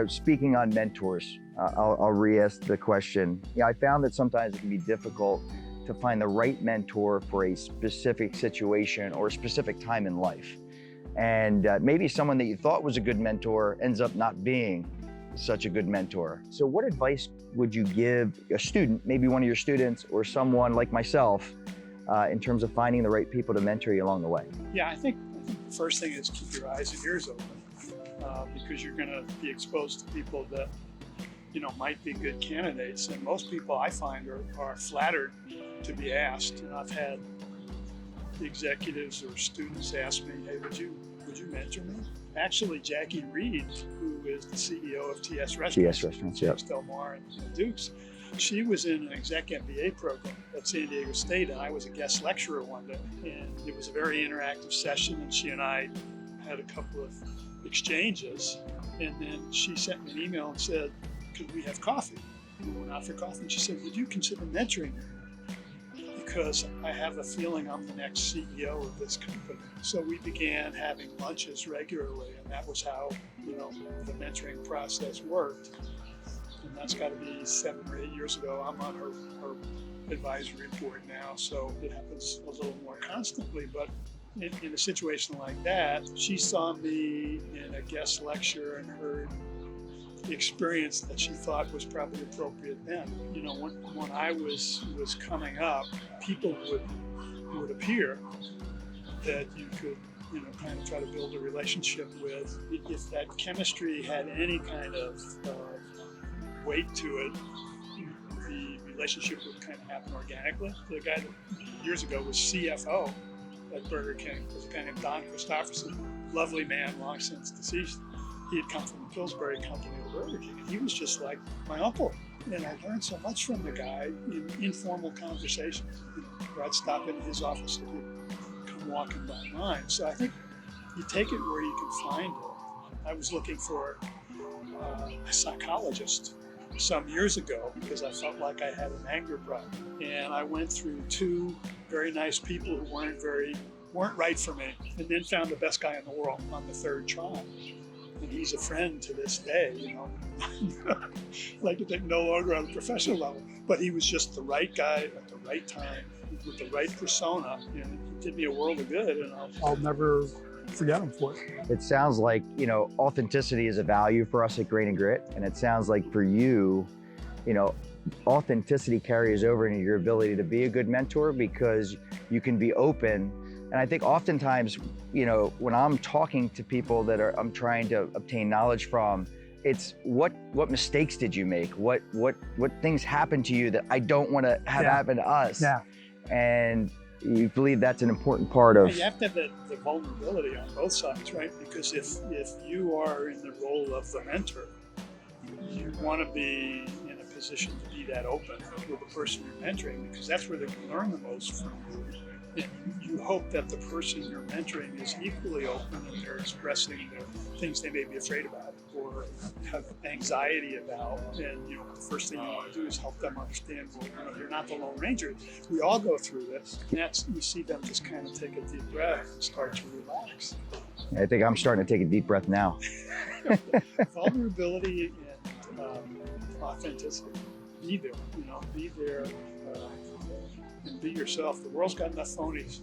Speaking on mentors, I'll re-ask the question. I found that sometimes it can be difficult to find the right mentor for a specific situation or a specific time in life. And maybe someone that you thought was a good mentor ends up not being such a good mentor. So what advice would you give a student, maybe one of your students or someone like myself, in terms of finding the right people to mentor you along the way? Yeah, I think the first thing is keep your eyes and ears open, because you're going to be exposed to people that might be good candidates, and most people I find are flattered to be asked. And I've had executives or students ask me, "Hey, would you mentor me?" Actually, Jackie Reed, who is the CEO of TS Restaurants, yep. Del Mar and Dukes, she was in an exec MBA program at San Diego State, and I was a guest lecturer one day. And it was a very interactive session, and she and I had a couple of exchanges. And then she sent me an email and said, "Could we have coffee?" We went out for coffee, and she said, "Would you consider mentoring me? Because I have a feeling I'm the next CEO of this company." So we began having lunches regularly, and that was how the mentoring process worked. And that's got to be 7 or 8 years ago. I'm on her advisory board now, so it happens a little more constantly. But in a situation like that, she saw me in a guest lecture and heard the experience that she thought was probably appropriate then. When I was coming up, people would appear that you could kind of try to build a relationship with. If that chemistry had any kind of weight to it, the relationship would kind of happen organically. The guy that years ago was CFO at Burger King was a guy named Don Christopherson, lovely man, long since deceased. He had come from the Pillsbury company to Burger King, and he was just like my uncle. And I learned so much from the guy in informal conversations. Where I'd stop in his office and he'd come walking by mine. So I think you take it where you can find it. I was looking for a psychologist some years ago because I felt like I had an anger problem. And I went through 2 very nice people who weren't right for me, and then found the best guy in the world on the 3rd try. And he's a friend to this day, like no longer on a professional level, but he was just the right guy at the right time with the right persona, and it did me a world of good, and I'll never forget him for it. It sounds like, authenticity is a value for us at Grain and Grit, and it sounds like for you, authenticity carries over into your ability to be a good mentor because you can be open. And I think oftentimes, when I'm talking to people that I'm trying to obtain knowledge from, it's what mistakes did you make? What things happened to you that I don't want to have happen to us? Yeah. And you believe that's an important part of. You have to have the vulnerability on both sides, right? Because if you are in the role of the mentor, you want to be in a position to be that open with the person you're mentoring, because that's where they can learn the most from you. And you hope that the person you're mentoring is equally open and they're expressing the things they may be afraid about or have anxiety about. And the first thing you want to do is help them understand, you're not the Lone Ranger. We all go through this. And you see them just kind of take a deep breath and start to relax. I think I'm starting to take a deep breath now. Vulnerability and authenticity. Be there, be there. And be yourself. The world's got enough phonies.